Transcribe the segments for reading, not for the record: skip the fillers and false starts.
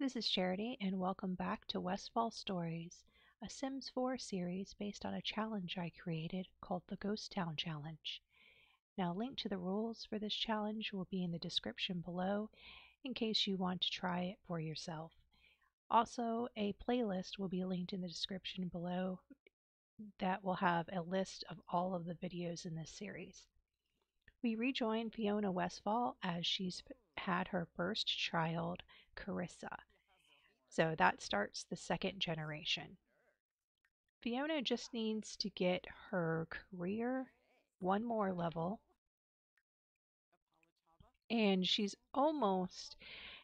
This is Charity, and welcome back to Westfall Stories, a Sims 4 series based on a challenge I created called the Ghost Town Challenge. Now, a link to the rules for this challenge will be in the description below in case you want to try it for yourself. Also, a playlist will be linked in the description below that will have a list of all of the videos in this series. We rejoin Fiona Westfall as she's had her first child, Karissa. So that starts the second generation. Fiona just needs to get her career one more level, and she's almost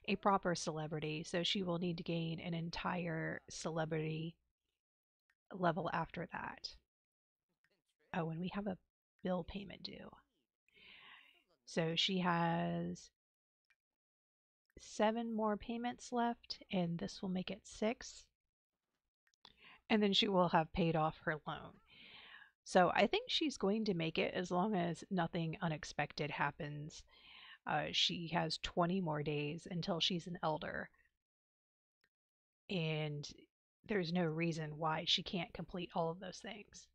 a proper celebrity, so she will need to gain an entire celebrity level after that. Oh, and we have a bill payment due. So she has 7 more payments left, and this will make it 6. And then she will have paid off her loan. So I think she's going to make it as long as nothing unexpected happens. She has 20 more days until she's an elder. And there's no reason why she can't complete all of those things.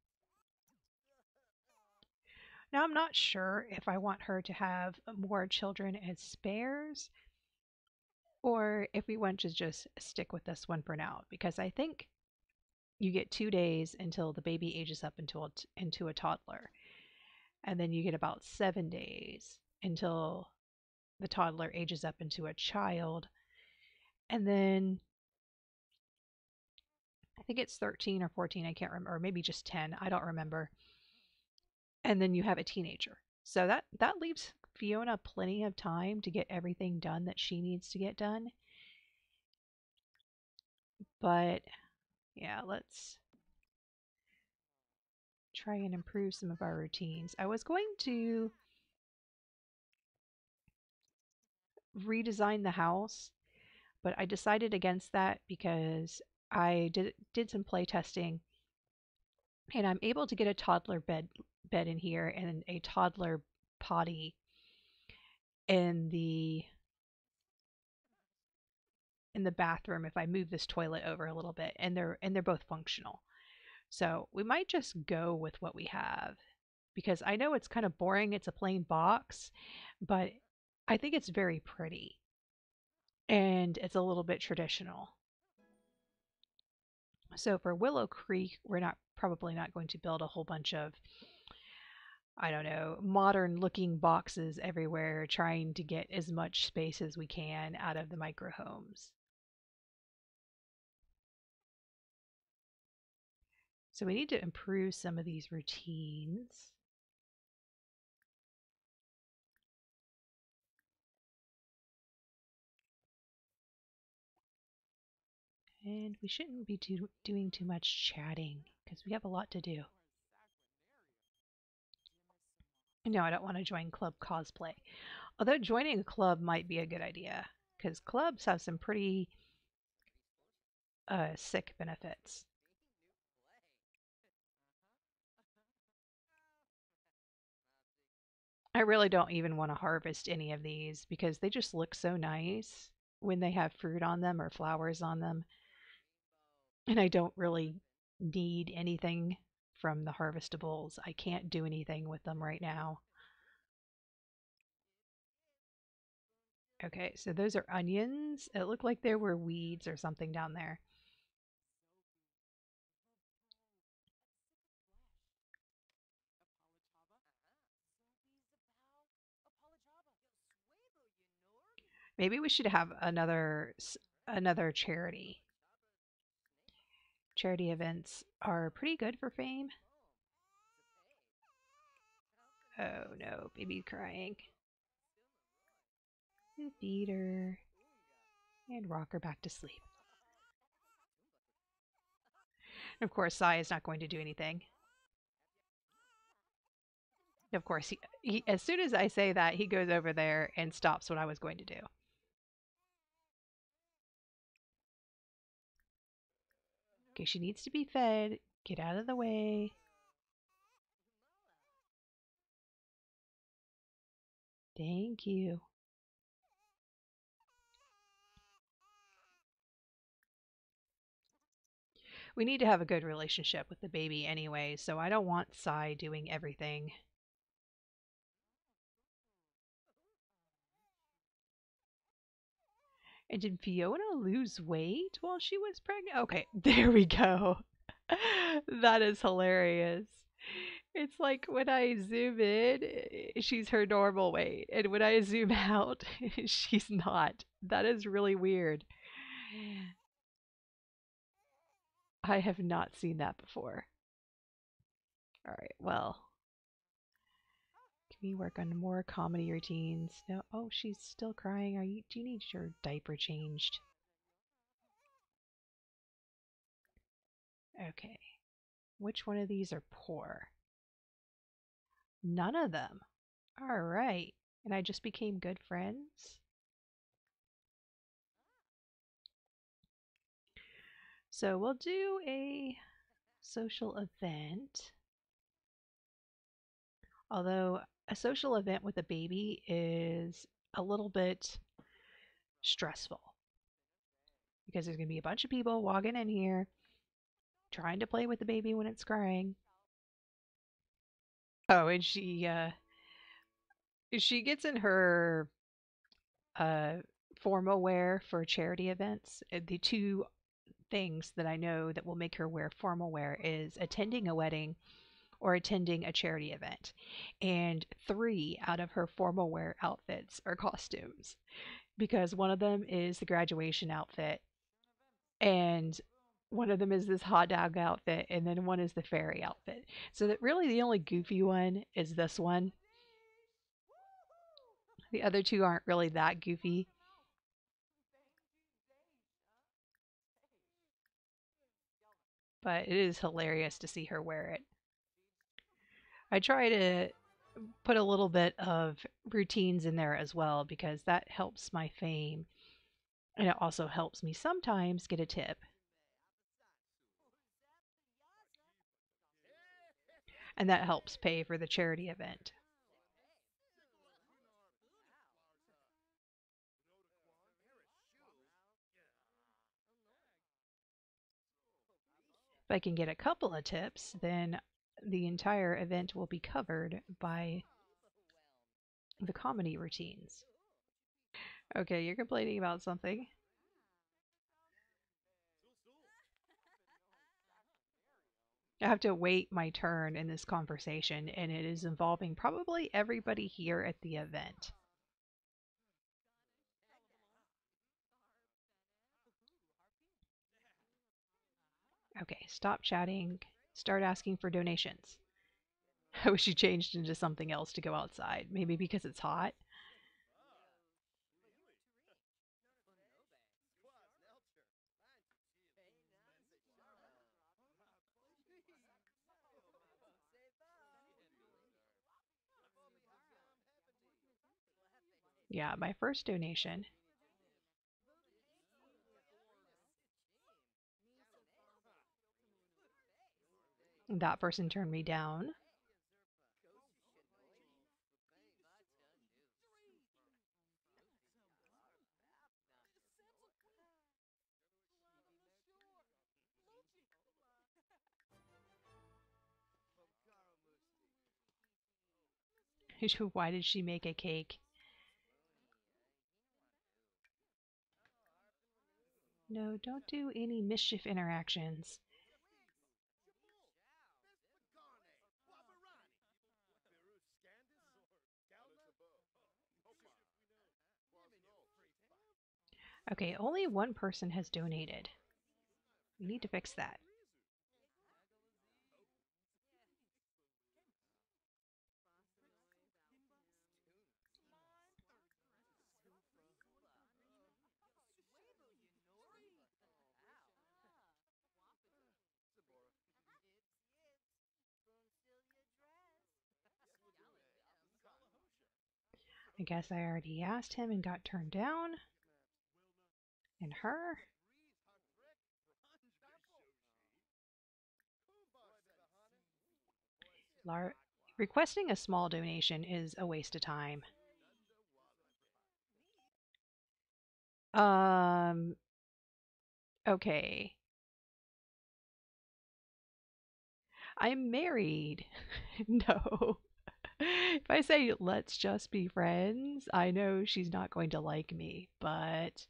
Now, I'm not sure if I want her to have more children as spares or if we want to just stick with this one for now, because I think you get 2 days until the baby ages up into a toddler. And then you get about 7 days until the toddler ages up into a child. And then I think it's 13 or 14, I can't remember, or maybe just 10, I don't remember. And then you have a teenager. So that leaves Fiona plenty of time to get everything done that she needs to get done. But yeah, let's try and improve some of our routines. I was going to redesign the house, but I decided against that because I did some play testing, and I'm able to get a toddler bed in here and a toddler potty in the bathroom if I move this toilet over a little bit, and they're both functional. So we might just go with what we have, because I know it's kind of boring. It's a plain box, but I think it's very pretty and it's a little bit traditional. So for Willow Creek, we're probably not going to build a whole bunch of, I don't know, modern looking boxes everywhere, trying to get as much space as we can out of the micro homes. So we need to improve some of these routines. And we shouldn't be doing too much chatting because we have a lot to do. No, I don't want to join club cosplay. Although joining a club might be a good idea because clubs have some pretty sick benefits. I really don't even want to harvest any of these because they just look so nice when they have fruit on them or flowers on them. And I don't really need anything from the harvestables. I can't do anything with them right now. Okay, so those are onions. It looked like there were weeds or something down there. Maybe we should have another charity. Charity events are pretty good for fame. Oh no, baby crying. Feed her and rock her back to sleep. And of course, Sai is not going to do anything. Of course, as soon as I say that, he goes over there and stops what I was going to do. Okay, she needs to be fed. Get out of the way. Thank you. We need to have a good relationship with the baby anyway, so I don't want Sai doing everything. And did Fiona lose weight while she was pregnant? Okay, there we go. That is hilarious. It's like when I zoom in, she's her normal weight, and when I zoom out, she's not. That is really weird. I have not seen that before. All right, well, can we work on more comedy routines? No, oh, she's still crying. Do you need your diaper changed? Okay. Which one of these are poor? None of them. All right. And I just became good friends. So we'll do a social event. Although a social event with a baby is a little bit stressful because there's going to be a bunch of people walking in here trying to play with the baby when it's crying. Oh, and she gets in her uh formal wear for charity events. The two things that I know that will make her wear formal wear is attending a wedding or attending a charity event. And three out of her formal wear outfits are costumes because one of them is the graduation outfit, and one of them is this hot dog outfit, and then one is the fairy outfit. So that really the only goofy one is this one. The other two aren't really that goofy. But it is hilarious to see her wear it. I try to put a little bit of routines in there as well because that helps my fame and it also helps me sometimes get a tip. And that helps pay for the charity event. If I can get a couple of tips, then the entire event will be covered by the comedy routines. Okay, you're complaining about something. I have to wait my turn in this conversation, and it is involving probably everybody here at the event. Okay, stop chatting. Start asking for donations. I wish you changed into something else to go outside. Maybe because it's hot. Yeah, my first donation. That person turned me down. Why did she make a cake? No, don't do any mischief interactions. Okay, only one person has donated. We need to fix that. I guess I already asked him and got turned down. And her? Lar- Requesting a small donation is a waste of time. Um, okay. I'm married. No. If I say let's just be friends, I know she's not going to like me, but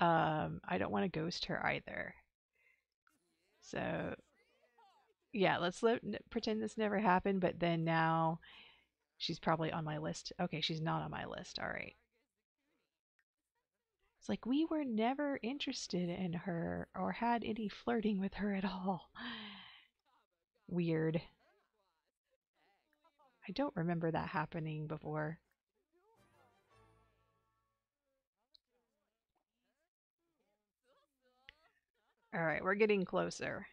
I don't want to ghost her either. So, yeah, pretend this never happened, but then now she's probably on my list. Okay, she's not on my list. All right. It's like we were never interested in her or had any flirting with her at all. Weird. I don't remember that happening before. All right, we're getting closer.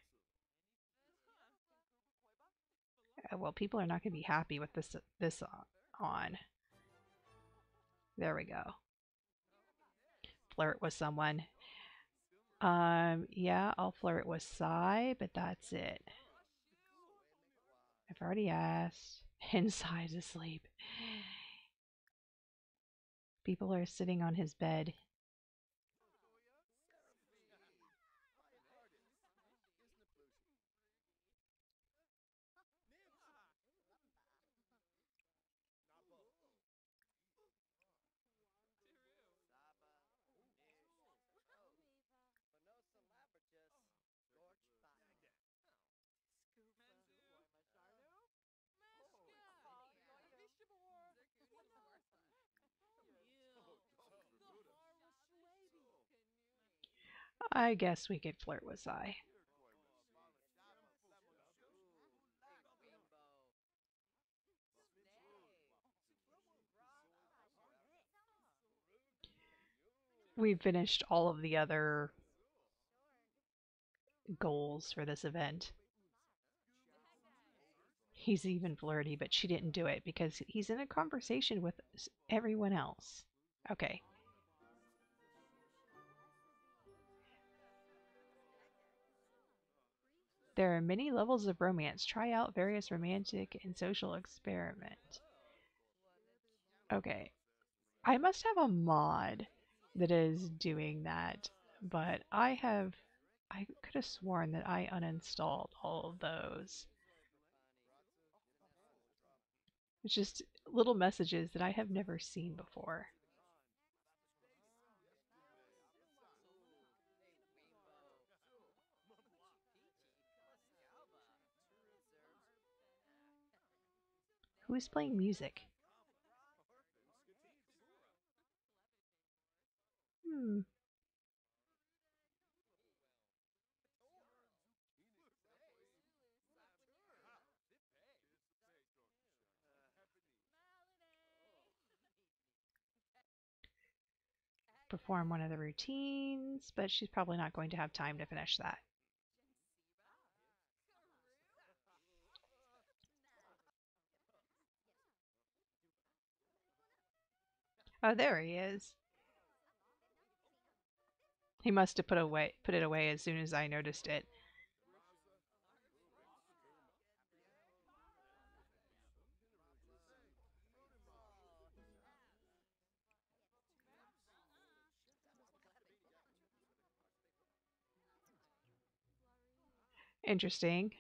Well, people are not going to be happy with this on. There we go. Flirt with someone. Yeah, I'll flirt with Sai, but that's it. I've already asked. And Sai's asleep. People are sitting on his bed. I guess we could flirt with Sai. We've finished all of the other goals for this event. He's even flirty, but she didn't do it because he's in a conversation with everyone else. Okay. There are many levels of romance. Try out various romantic and social experiment. Okay. I must have a mod that is doing that, but I could have sworn that I uninstalled all of those. It's just little messages that I have never seen before. Who is playing music? Hmm. Perform one of the routines, but she's probably not going to have time to finish that. Oh, there he is. He must have put it away as soon as I noticed it. Interesting.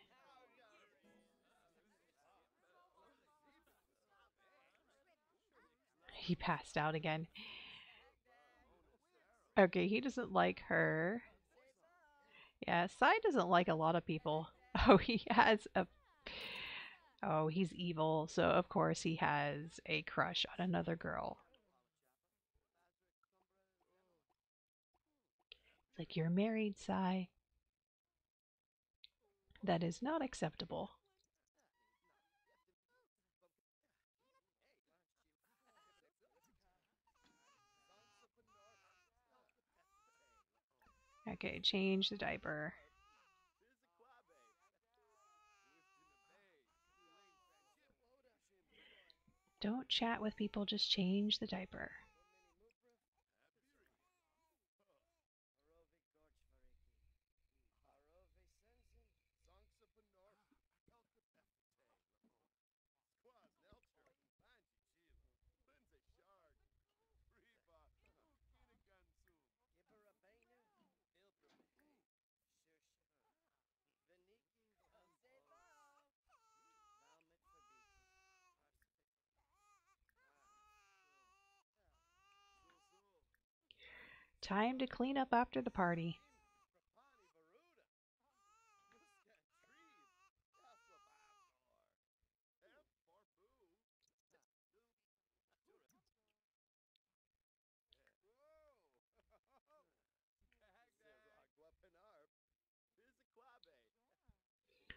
He passed out again. Okay, he doesn't like her. Yeah, Sai doesn't like a lot of people. Oh, he has a. Oh, he's evil, so of course he has a crush on another girl. It's like, you're married, Sai. That is not acceptable. Okay, change the diaper. Don't chat with people, just change the diaper. Time to clean up after the party.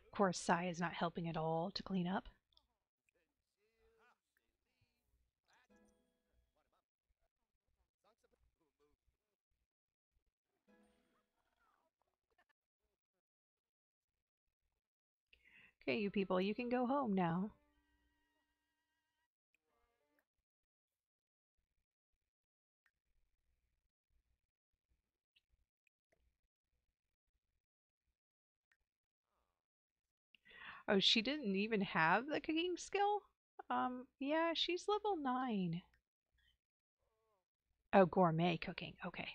Of course, Sai is not helping at all to clean up. Okay, you people, you can go home now. Oh, she didn't even have the cooking skill? Yeah, she's level 9. Oh, gourmet cooking. Okay.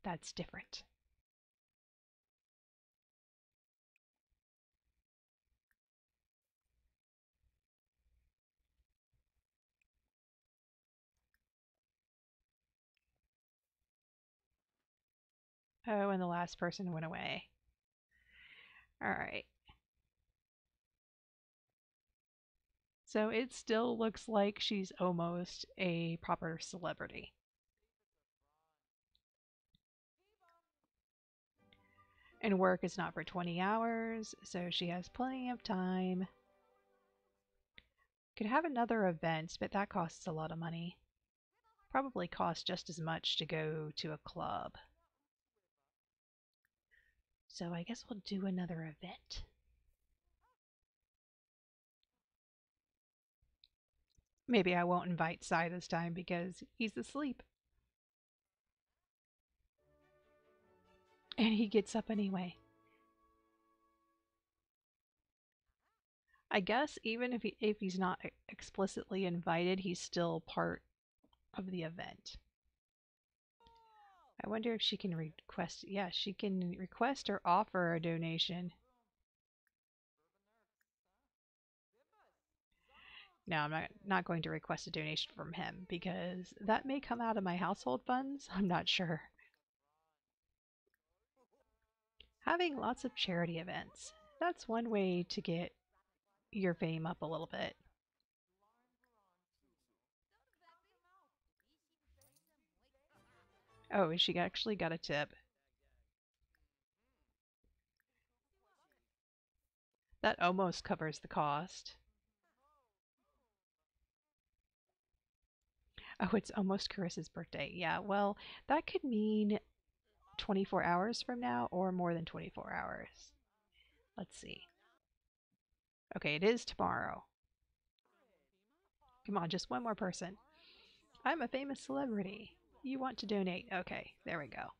That's different. Oh, and the last person went away. Alright. So it still looks like she's almost a proper celebrity. And work is not for 20 hours, so she has plenty of time. Could have another event, but that costs a lot of money. Probably costs just as much to go to a club. So I guess we'll do another event. Maybe I won't invite Sai this time because he's asleep. And he gets up anyway. I guess even if he's not explicitly invited, he's still part of the event. I wonder if she can request. Yeah, she can request or offer a donation. No, I'm not going to request a donation from him because that may come out of my household funds. I'm not sure. Having lots of charity events. That's one way to get your fame up a little bit. Oh, she actually got a tip. That almost covers the cost. Oh, it's almost Carissa's birthday. Yeah, well, that could mean 24 hours from now or more than 24 hours. Let's see. Okay, it is tomorrow. Come on, just one more person. I'm a famous celebrity. You want to donate? Okay, there we go.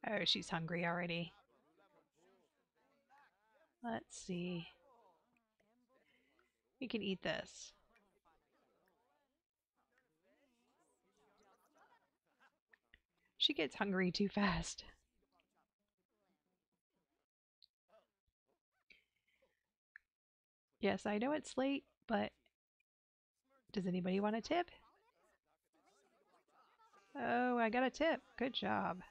Oh, she's hungry already. Let's see. You can eat this. She gets hungry too fast. Yes, I know it's late, but does anybody want a tip? Oh, I got a tip. Good job.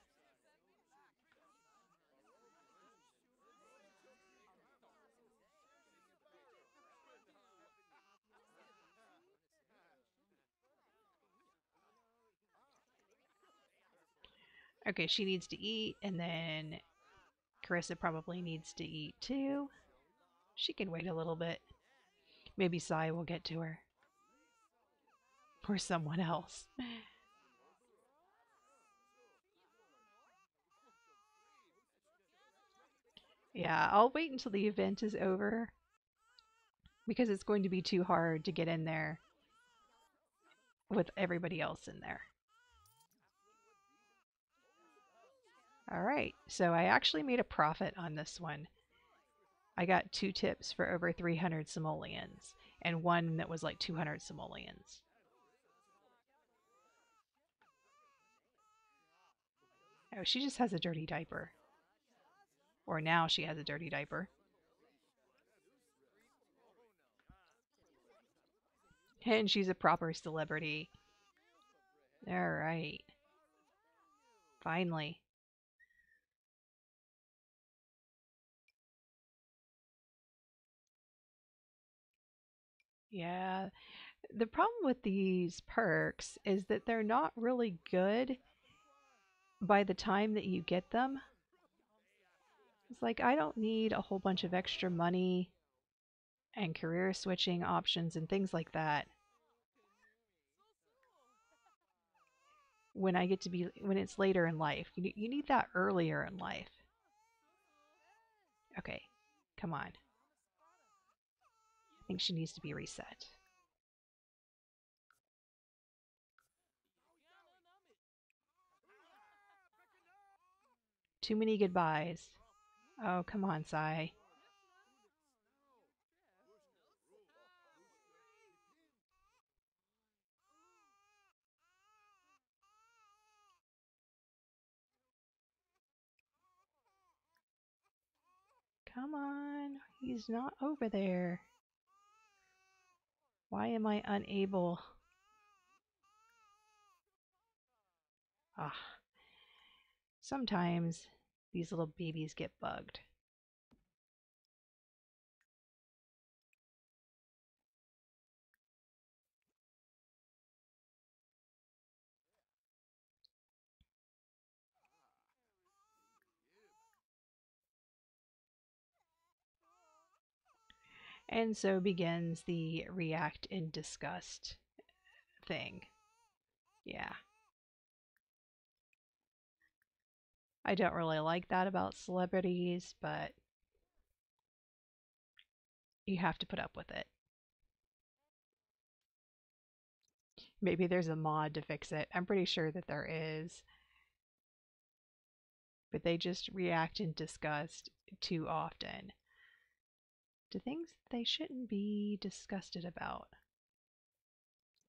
Okay, she needs to eat, and then Karissa probably needs to eat too. She can wait a little bit. Maybe Sai will get to her. Or someone else. Yeah, I'll wait until the event is over because it's going to be too hard to get in there with everybody else in there. Alright, so I actually made a profit on this one. I got 2 tips for over 300 simoleons and one that was like 200 simoleons. Oh, she just has a dirty diaper. Or now she has a dirty diaper. And she's a proper celebrity. All right. Finally. Yeah. The problem with these perks is that they're not really good by the time that you get them. It's like, I don't need a whole bunch of extra money and career switching options and things like that when I get to be when it's later in life. You need that earlier in life. Okay, come on. I think she needs to be reset. Too many goodbyes. Oh, come on, Sai. Come on. He's not over there. Why am I unable? Ah, sometimes these little babies get bugged. And so begins the react in disgust thing. Yeah. I don't really like that about celebrities, but you have to put up with it. Maybe there's a mod to fix it. I'm pretty sure that there is. But they just react in disgust too often to things they shouldn't be disgusted about.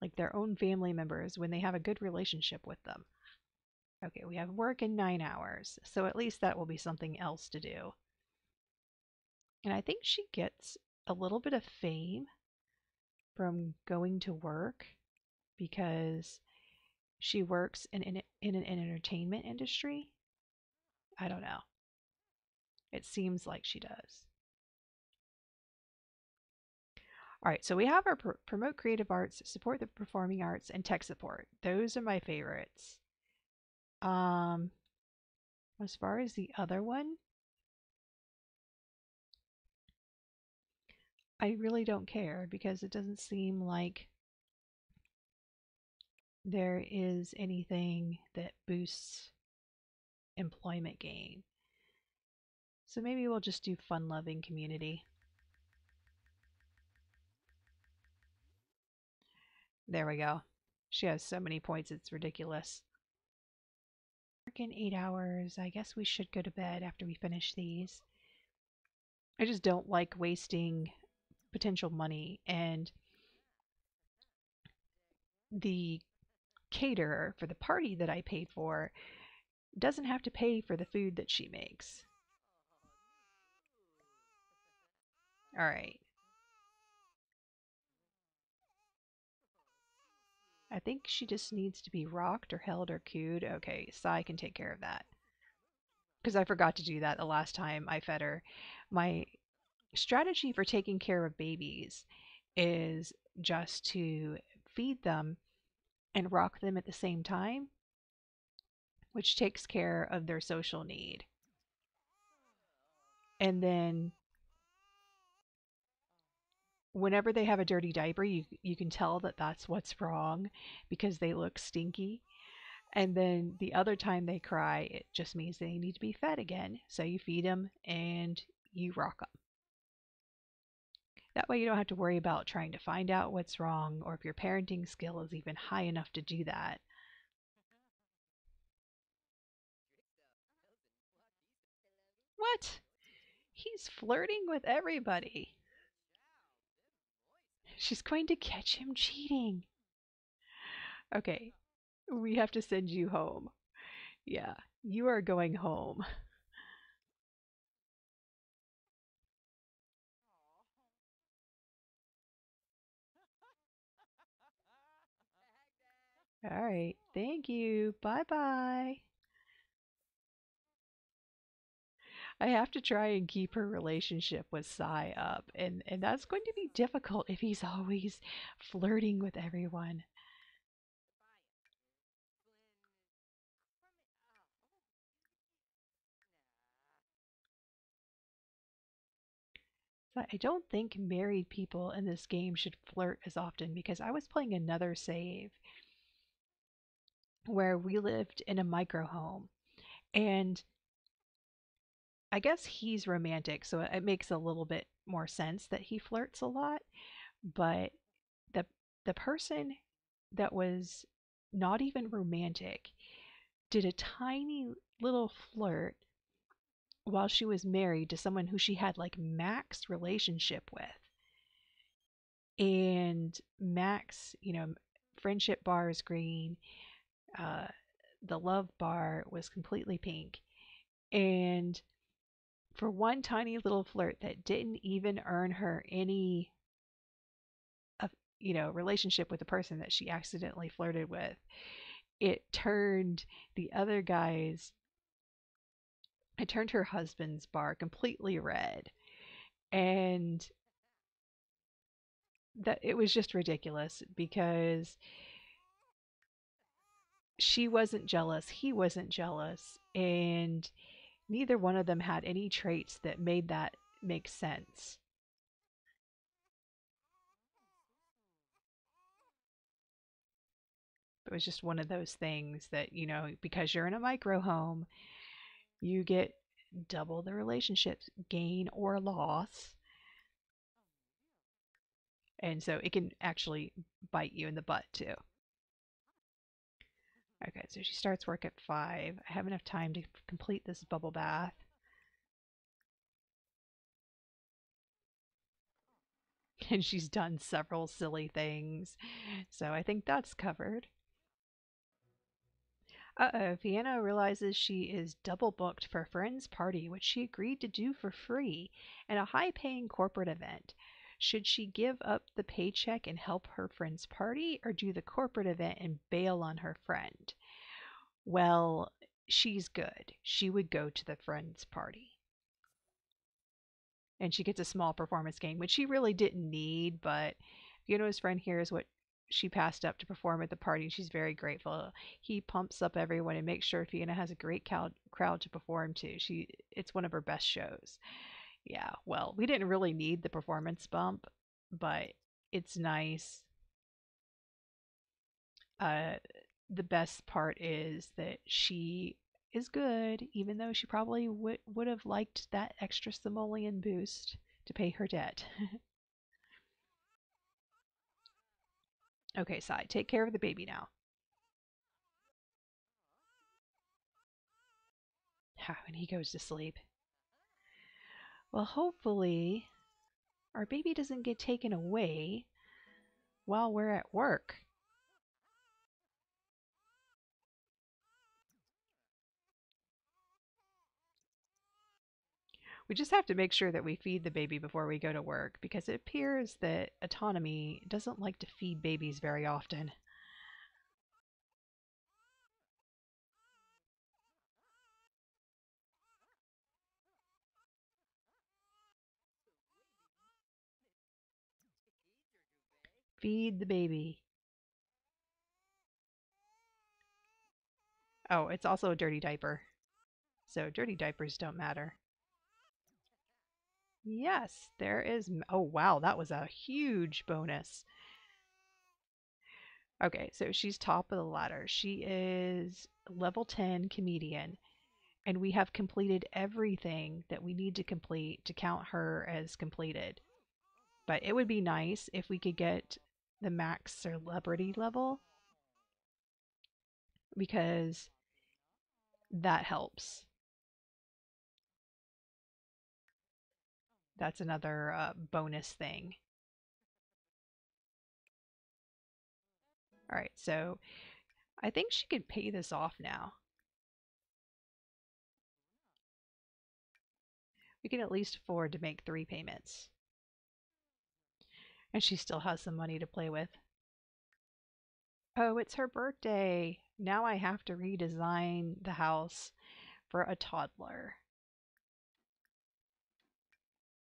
Like their own family members when they have a good relationship with them. Okay, we have work in 9 hours, so at least that will be something else to do. And I think she gets a little bit of fame from going to work because she works in an entertainment industry. I don't know. It seems like she does. All right, so we have our promote creative arts, support the performing arts, and tech support. Those are my favorites. Um, as far as the other one, I really don't care because it doesn't seem like there is anything that boosts employment gain. So maybe we'll just do fun loving community. There we go. She has so many points, it's ridiculous. Work in 8 hours. I guess we should go to bed after we finish these. I just don't like wasting potential money, and the caterer for the party that I paid for doesn't have to pay for the food that she makes. All right. I think she just needs to be rocked or held or cooed. Okay, Sai can take care of that. Because I forgot to do that the last time I fed her. My strategy for taking care of babies is just to feed them and rock them at the same time, which takes care of their social need. And then whenever they have a dirty diaper, you can tell that that's what's wrong because they look stinky. And then the other time they cry, it just means they need to be fed again. So you feed them and you rock them. That way you don't have to worry about trying to find out what's wrong or if your parenting skill is even high enough to do that. What? He's flirting with everybody. She's going to catch him cheating. Okay, we have to send you home. Yeah, you are going home. All right. Thank you. Bye bye. I have to try and keep her relationship with Sai up, and that's going to be difficult if he's always flirting with everyone. But I don't think married people in this game should flirt as often because I was playing another save where we lived in a micro home, and I guess he's romantic, so it makes a little bit more sense that he flirts a lot. But the the person that was not even romantic did a tiny little flirt while she was married to someone who she had like max relationship with. And Max, friendship bar is green. Uh, the love bar was completely pink. And for one tiny little flirt that didn't even earn her any of relationship with the person that she accidentally flirted with, it turned the other guy's it turned her husband's bar completely red. And that it was just ridiculous because she wasn't jealous, he wasn't jealous, and neither one of them had any traits that made that make sense. It was just one of those things that, because you're in a micro home, you get double the relationships, gain or loss. And so it can actually bite you in the butt too. Okay, so she starts work at 5. I have enough time to complete this bubble bath. And she's done several silly things. So I think that's covered. Uh-oh, Fiona realizes she is double booked for a friend's party, which she agreed to do for free, and a high-paying corporate event. Should she give up the paycheck and help her friend's party, or do the corporate event and bail on her friend? Well, she's good. She would go to the friend's party. And she gets a small performance gain, which she really didn't need, but Fiona's friend here is what she passed up to perform at the party. She's very grateful. He pumps up everyone and makes sure Fiona has a great crowd to perform to. It's one of her best shows. Yeah, well, we didn't really need the performance bump, but it's nice. Uh, the best part is that she is good, even though she probably would have liked that extra simoleon boost to pay her debt. Okay, Sai, take care of the baby now. And he goes to sleep. Well, hopefully, our baby doesn't get taken away while we're at work. We just have to make sure that we feed the baby before we go to work because it appears that Autonomy doesn't like to feed babies very often. Feed the baby. Oh, it's also a dirty diaper. So dirty diapers don't matter. Yes, there is. Oh, wow, that was a huge bonus. Okay, so she's top of the ladder. She is level 10 comedian, and we have completed everything that we need to complete to count her as completed. But it would be nice if we could get the max celebrity level because that helps. That's another bonus thing. All right, so I think she could pay this off now. We can at least afford to make 3 payments. And she still has some money to play with. Oh, it's her birthday. Now I have to redesign the house for a toddler.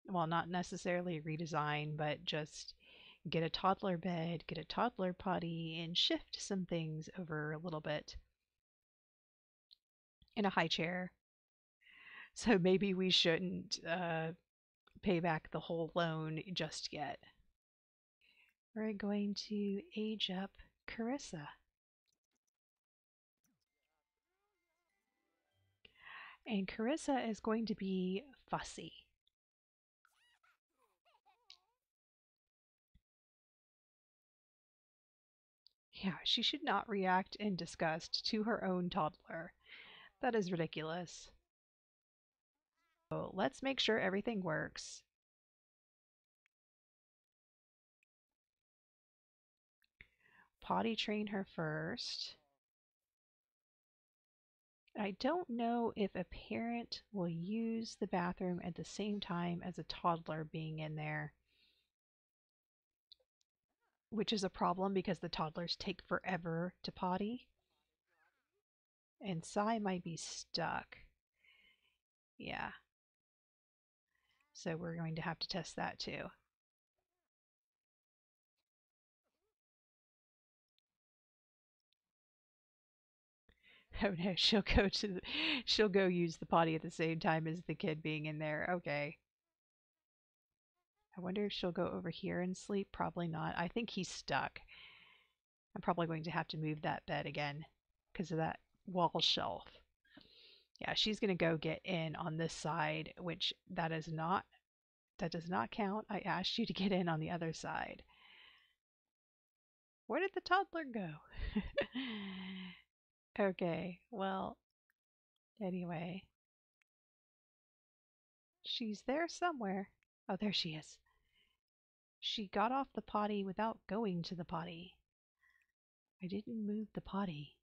Well, not necessarily redesign, but just get a toddler bed, get a toddler potty, and shift some things over a little bit in a high chair. So maybe we shouldn't pay back the whole loan just yet. We're going to age up Karissa. And Karissa is going to be fussy. Yeah, she should not react in disgust to her own toddler. That is ridiculous. So let's make sure everything works. Potty train her first. I don't know if a parent will use the bathroom at the same time as a toddler being in there, which is a problem because the toddlers take forever to potty. And Sai might be stuck. Yeah. So we're going to have to test that too. Oh no, she'll go use the potty at the same time as the kid being in there. Okay. I wonder if she'll go over here and sleep. Probably not. I think he's stuck. I'm probably going to have to move that bed again because of that wall shelf. Yeah, she's going to go get in on this side, which that does not count. I asked you to get in on the other side. Where did the toddler go? Okay, well, anyway, she's there somewhere. Oh, there she is. She got off the potty without going to the potty. I didn't move the potty.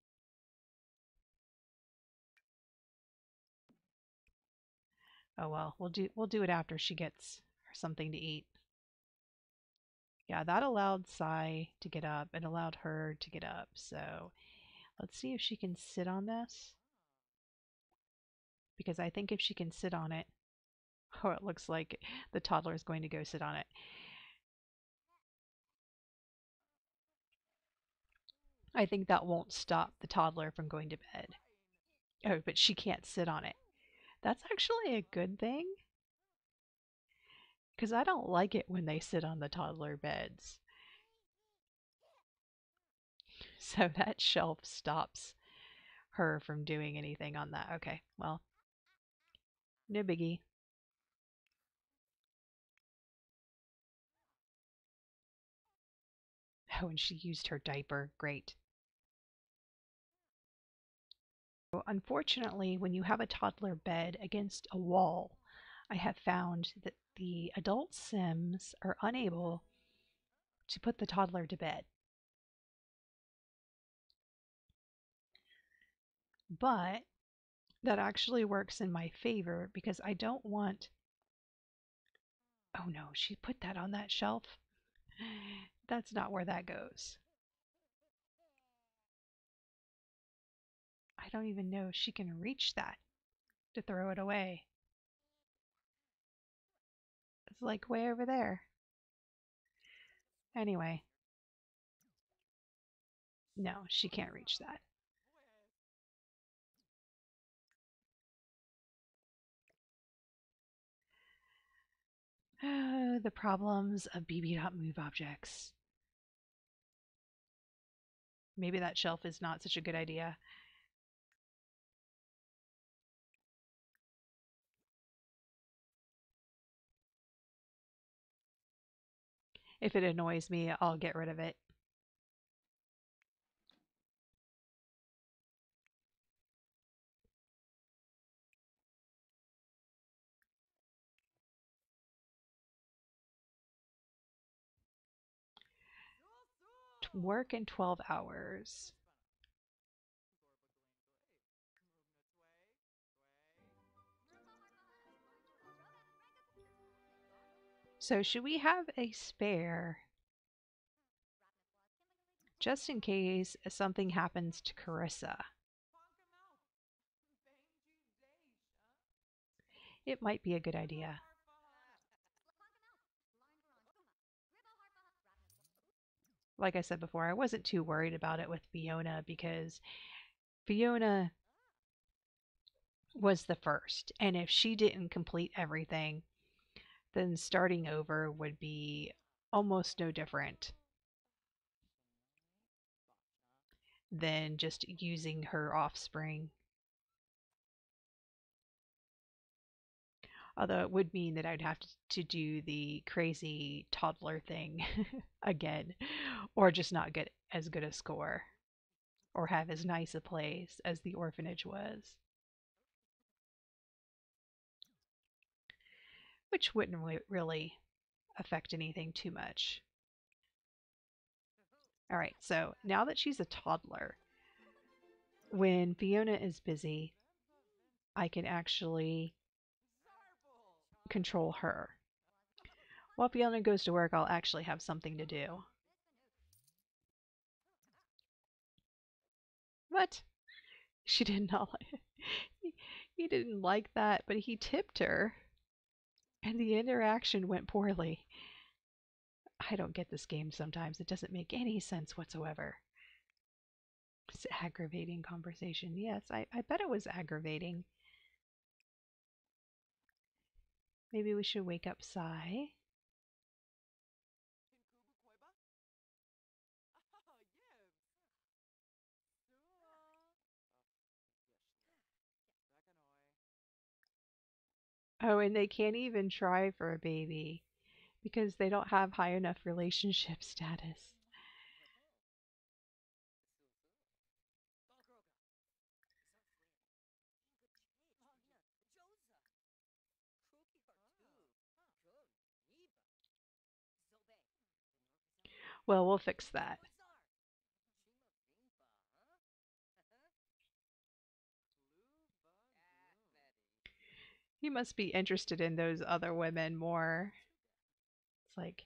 Oh well, we'll do it after she gets something to eat. Yeah, that allowed Sai to get up and allowed her to get up. So let's see if she can sit on this. Because I think if she can sit on it, oh, it looks like the toddler is going to go sit on it. I think that won't stop the toddler from going to bed. Oh, but she can't sit on it. That's actually a good thing because I don't like it when they sit on the toddler beds. So that shelf stops her from doing anything on that. Okay, well, no biggie. Oh, and she used her diaper. Great. So unfortunately, when you have a toddler bed against a wall, I have found that the adult Sims are unable to put the toddler to bed. But that actually works in my favor because I don't want. Oh no, she put that on that shelf. That's not where that goes. I don't even know if she can reach that to throw it away. It's like way over there. Anyway, no, she can't reach that. The problems of BB.move objects. Maybe that shelf is not such a good idea. If it annoys me, I'll get rid of it. Work in 12 hours. So should we have a spare just in case something happens to Karissa. It might be a good idea. Like I said before, I wasn't too worried about it with Fiona because Fiona was the first. And if she didn't complete everything, then starting over would be almost no different than just using her offspring. Although it would mean that I'd have to do the crazy toddler thing again, or just not get as good a score, or have as nice a place as the orphanage was, which wouldn't really affect anything too much. All right, so now that she's a toddler, when Fiona is busy, I can actually control her. While Fiona goes to work, I'll actually have something to do. What? She did not like he didn't like that, but he tipped her, and the interaction went poorly. I don't get this game sometimes. It doesn't make any sense whatsoever. It's aggravating conversation. Yes, I bet it was aggravating. Maybe we should wake up Sai. Oh, and they can't even try for a baby because they don't have high enough relationship status. Well, we'll fix that. He must be interested in those other women more. It's like,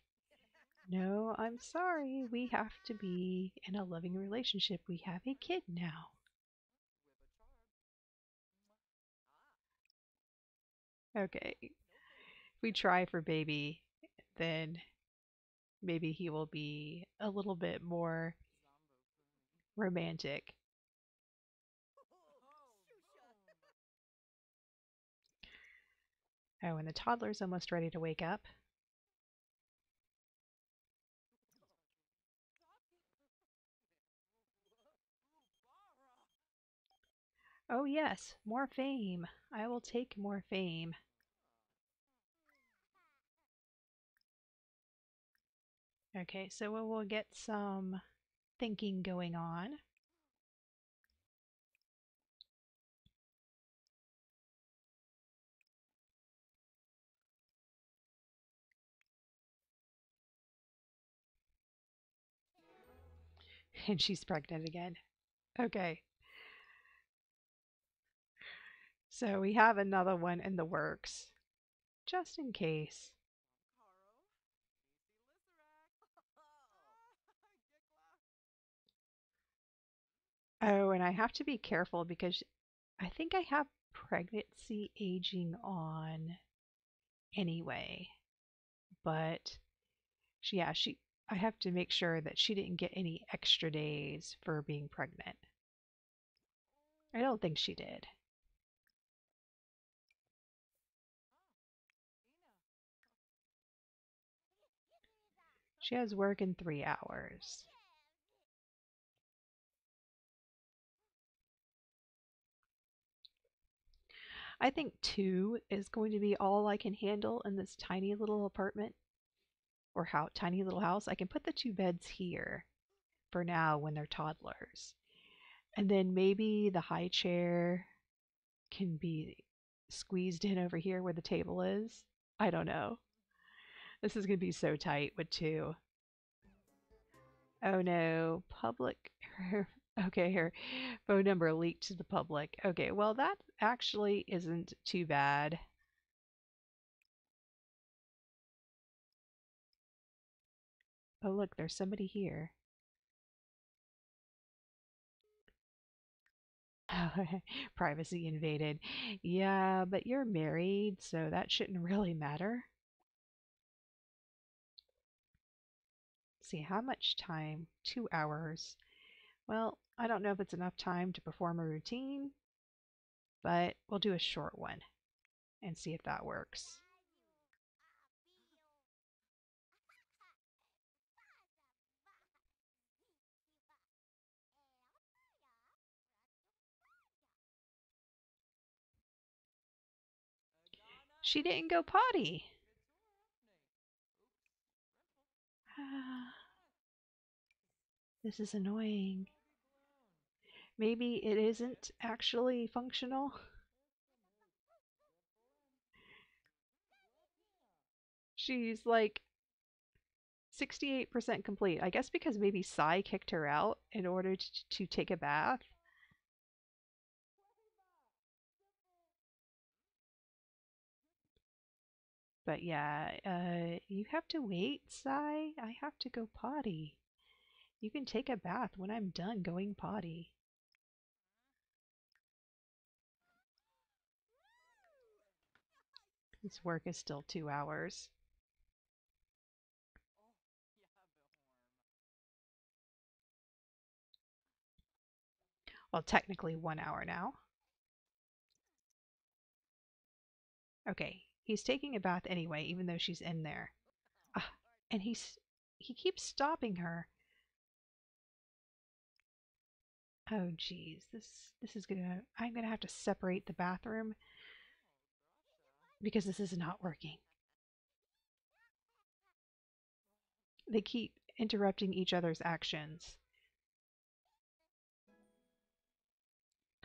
no, I'm sorry. We have to be in a loving relationship. We have a kid now. Okay. If we try for baby, then maybe he will be a little bit more romantic. Oh, and the toddler's almost ready to wake up. Oh, yes, more fame. I will take more fame. Okay, so we'll get some thinking going on. And she's pregnant again. Okay, so we have another one in the works, just in case. Oh, and I have to be careful because I think I have pregnancy aging on anyway. But yeah, I have to make sure that she didn't get any extra days for being pregnant. I don't think she did. She has work in 3 hours. I think 2 is going to be all I can handle in this tiny little apartment or tiny little house. I can put the 2 beds here for now when they're toddlers. And then maybe the high chair can be squeezed in over here where the table is. I don't know. This is going to be so tight with 2. Oh no, public. Okay, her phone number leaked to the public. Okay, well, that actually isn't too bad. Oh, look, there's somebody here. Privacy invaded. Yeah, but you're married, so that shouldn't really matter. See, how much time? 2 hours. Well, I don't know if it's enough time to perform a routine, but we'll do a short one and see if that works. She didn't go potty. This is annoying. Maybe it isn't actually functional. She's like 68% complete. I guess because maybe Sai kicked her out in order to take a bath. But yeah, you have to wait, Sai. I have to go potty. You can take a bath when I'm done going potty. This work is still 2 hours. Well, technically 1 hour now. Okay, he's taking a bath anyway, even though she's in there. Ah, and he keeps stopping her. Oh geez, this is gonna I'm gonna have to separate the bathroom because this is not working. They keep interrupting each other's actions.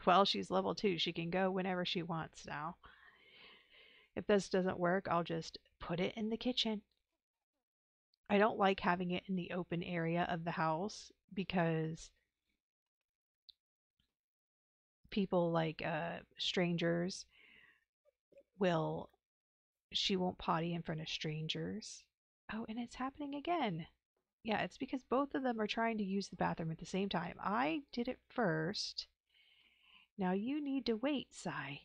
Well, she's level 2. She can go whenever she wants now. If this doesn't work, I'll just put it in the kitchen. I don't like having it in the open area of the house because people like strangers will she won't potty in front of strangers. Oh, and it's happening again. Yeah, it's because both of them are trying to use the bathroom at the same time. I did it first. Now you need to wait, Sai.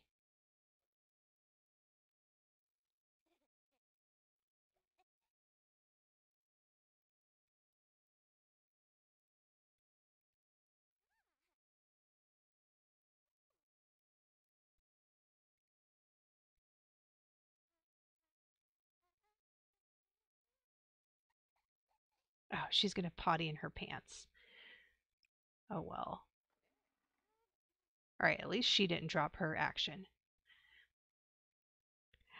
Oh, she's going to potty in her pants. Oh well. All right, at least she didn't drop her action.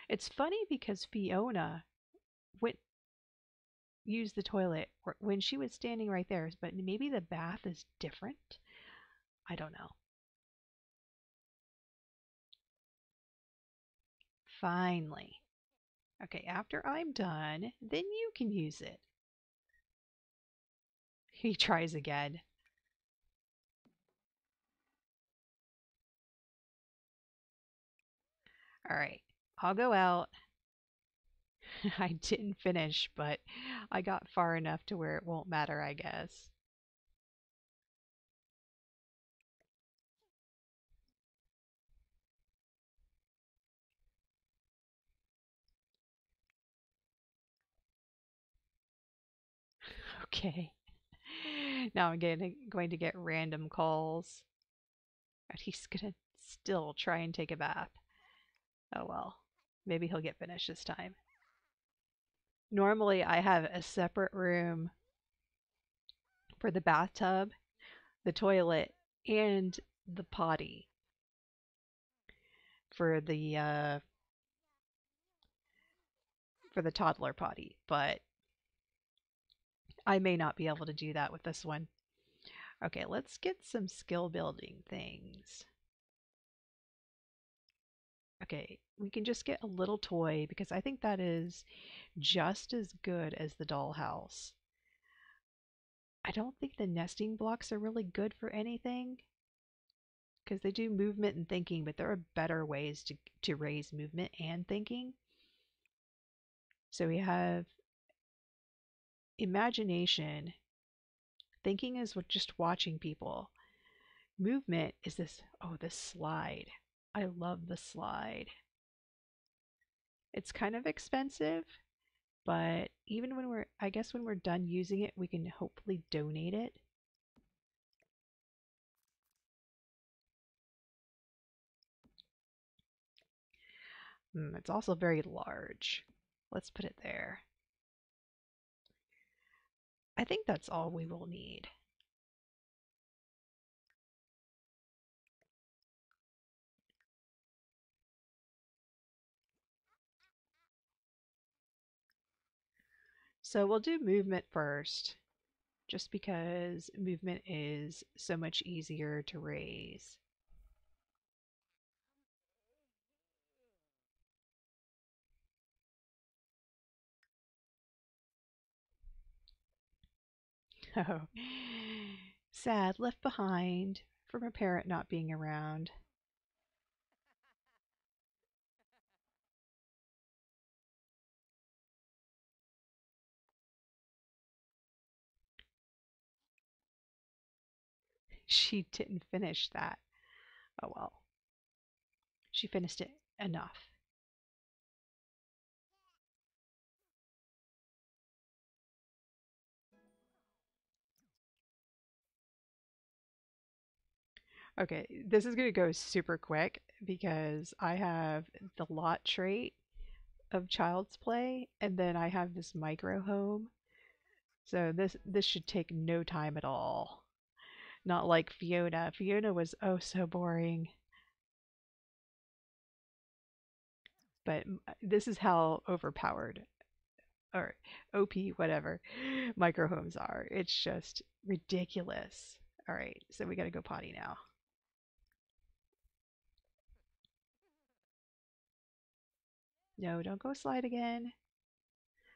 It's funny because Fiona went use the toilet when she was standing right there, but maybe the bath is different. I don't know. Finally. Okay, after I'm done, then you can use it. He tries again. All right, I'll go out. I didn't finish, but I got far enough to where it won't matter, I guess. Okay. Now I'm going to get random calls. And he's going to still try and take a bath. Oh well. Maybe he'll get finished this time. Normally, I have a separate room for the bathtub, the toilet, and the potty for the toddler potty, but I may not be able to do that with this one. Okay, let's get some skill building things. Okay, we can just get a little toy because I think that is just as good as the dollhouse. I don't think the nesting blocks are really good for anything because they do movement and thinking, but there are better ways to raise movement and thinking. So we have imagination. Thinking is just watching people. Movement is this, oh, this slide. I love the slide. It's kind of expensive, but even when I guess when we're done using it, we can hopefully donate it. It's also very large. Let's put it there. I think that's all we will need. So we'll do movement first, just because movement is so much easier to raise. Oh, sad, left behind from a parent not being around. She didn't finish that. Oh well, she finished it enough. Okay, this is going to go super quick because I have the lot trait of child's play, and then I have this micro home. So this should take no time at all. Not like Fiona. Fiona was oh so boring. But this is how overpowered or OP whatever micro homes are. It's just ridiculous. All right, so we got to go potty now. No, don't go slide again.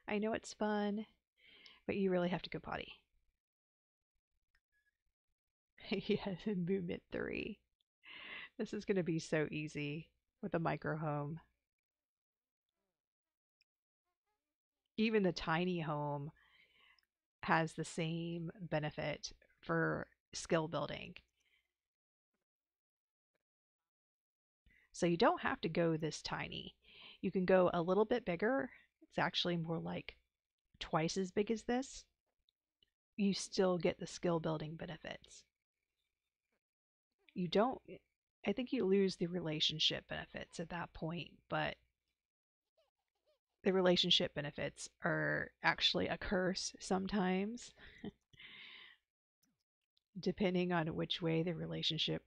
I know it's fun, but you really have to go potty. Yes, in movement 3. This is going to be so easy with a micro home. Even the tiny home has the same benefit for skill building. So you don't have to go this tiny. You can go a little bit bigger. It's actually more like twice as big as this. You still get the skill building benefits. You don't, I think you lose the relationship benefits at that point, but the relationship benefits are actually a curse sometimes, depending on which way the relationship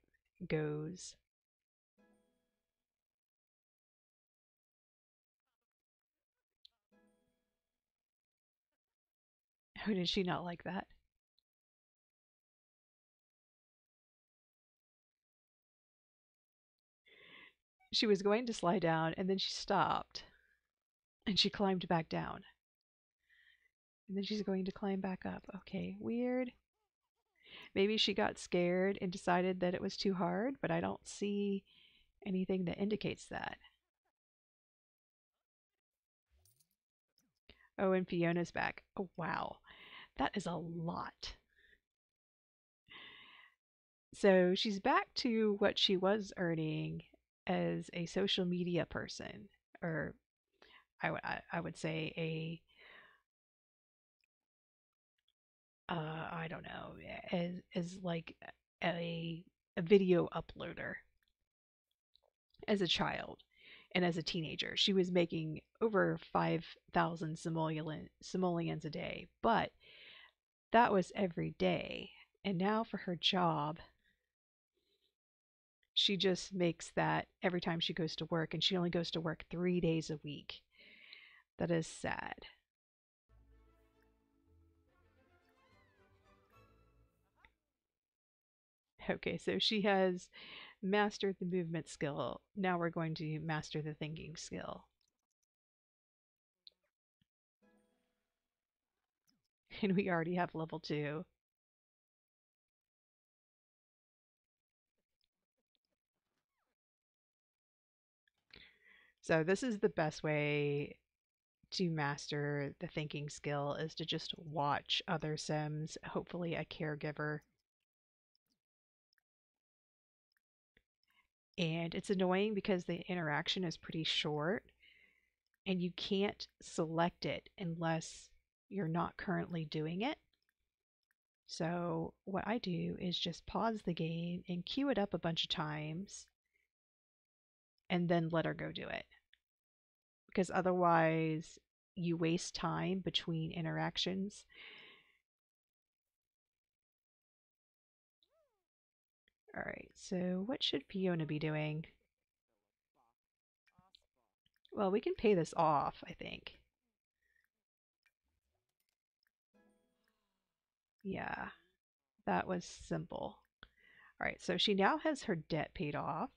goes. How did she not like that? She was going to slide down and then she stopped and she climbed back down. And then she's going to climb back up. Okay, weird. Maybe she got scared and decided that it was too hard, but I don't see anything that indicates that. Oh, and Fiona's back. Oh, wow. That is a lot. So she's back to what she was earning as a social media person, or I would say I don't know, as like a a video uploader as a child and as a teenager. She was making over 5,000 simoleons a day, but that was every day. And now for her job, she just makes that every time she goes to work, and she only goes to work 3 days a week. That is sad. Okay, so she has mastered the movement skill. Now we're going to master the thinking skill. And we already have level 2. So this is the best way to master the thinking skill, is to just watch other Sims, hopefully a caregiver. And it's annoying because the interaction is pretty short and you can't select it unless you're not currently doing it. So what I do is just pause the game and queue it up a bunch of times and then let her go do it. Because otherwise you waste time between interactions. All right, so what should Fiona be doing? Well, we can pay this off, I think. Yeah, that was simple. All right, so she now has her debt paid off.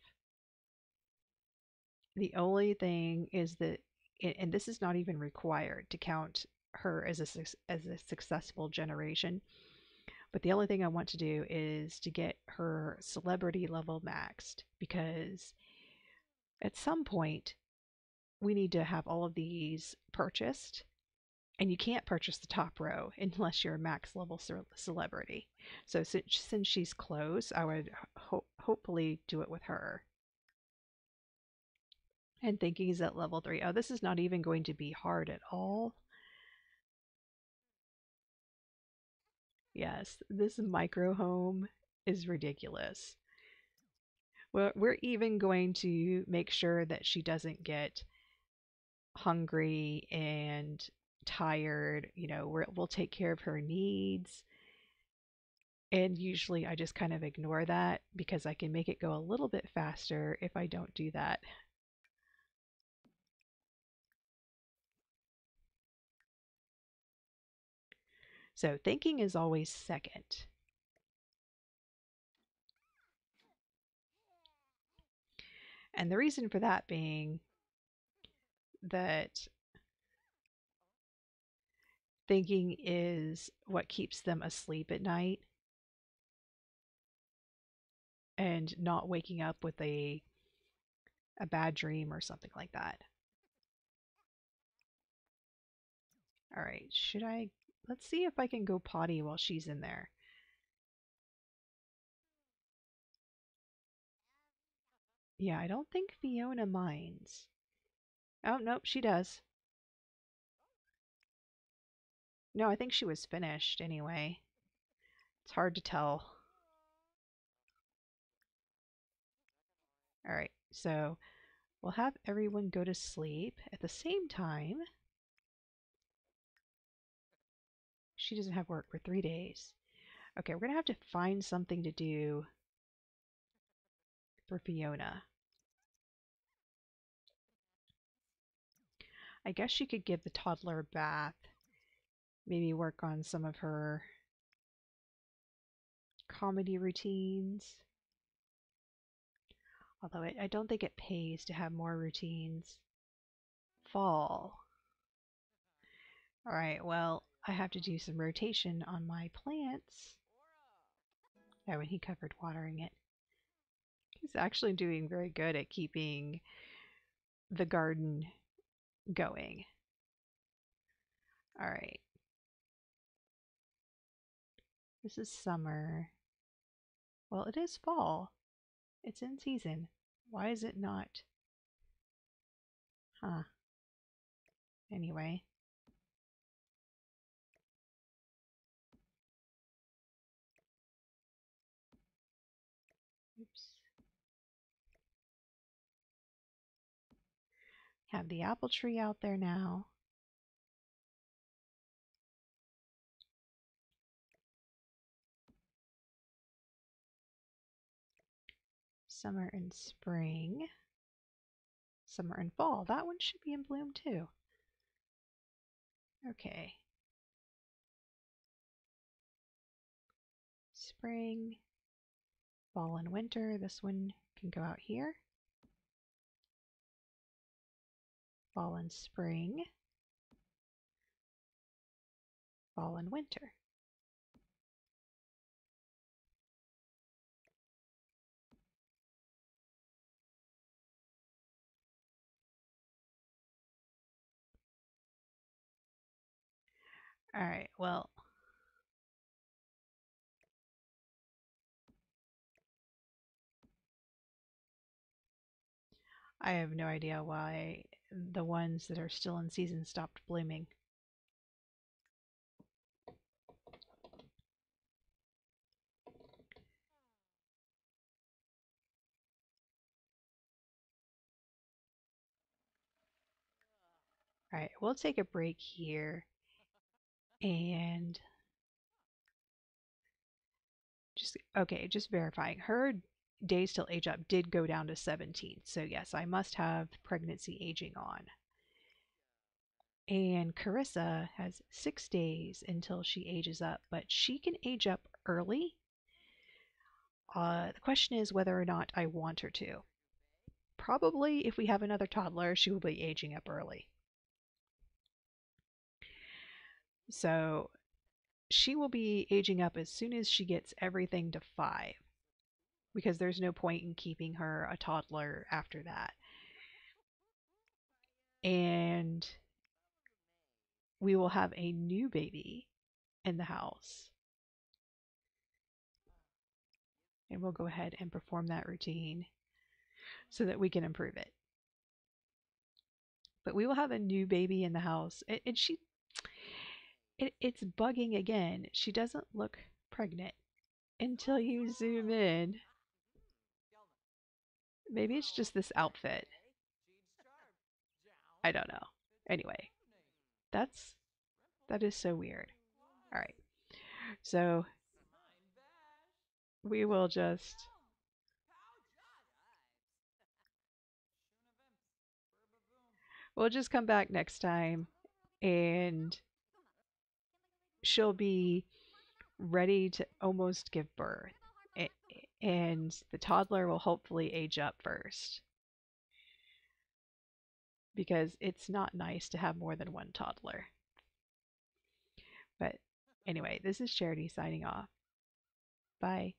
The only thing is that, and this is not even required to count her as a successful generation, but the only thing I want to do is to get her celebrity level maxed because at some point we need to have all of these purchased. And you can't purchase the top row unless you're a max level celebrity. So since she's close, I would hopefully do it with her. And thinking is at level 3. Oh, this is not even going to be hard at all. Yes, this micro home is ridiculous. Well, we're even going to make sure that she doesn't get hungry and tired. We'll take care of her needs. And usually I just kind of ignore that because I can make it go a little bit faster if I don't do that. So thinking is always second. And the reason for that being that thinking is what keeps them asleep at night and not waking up with a bad dream or something like that. All right, let's see if I can go potty while she's in there. Yeah, I don't think Fiona minds. Oh, nope, she does. No, I think she was finished anyway. It's hard to tell. All right, so we'll have everyone go to sleep. At the same time, she doesn't have work for 3 days. Okay, we're going to have to find something to do for Fiona. I guess she could give the toddler a bath. Maybe work on some of her comedy routines. Although I don't think it pays to have more routines. Fall. Alright, well, I have to do some rotation on my plants. Oh, and he covered watering it. He's actually doing very good at keeping the garden going. Alright. This is summer. Well, it is fall. It's in season. Why is it not? Huh. Anyway. Oops. Have the apple tree out there now. Summer and spring. Summer and fall. That one should be in bloom too. Okay. Spring, fall and winter. This one can go out here. Fall and spring. Fall and winter. All right, well, I have no idea why the ones that are still in season stopped blooming. All right, we'll take a break here and just verifying. Her days till age up did go down to 17. So yes, I must have pregnancy aging on. And Karissa has 6 days until she ages up, but she can age up early. The question is whether or not I want her to. Probably if we have another toddler, she will be aging up early. So she will be aging up as soon as she gets everything to 5, because there's no point in keeping her a toddler after that. And we will have a new baby in the house. And we'll go ahead and perform that routine so that we can improve it. But we will have a new baby in the house. And it's bugging again. She doesn't look pregnant until you zoom in. Maybe it's just this outfit. I don't know. Anyway, that is so weird. All right. So we will just we'll just come back next time and she'll be ready to almost give birth. And the toddler will hopefully age up first, because it's not nice to have more than one toddler. But anyway, this is Charity signing off. Bye.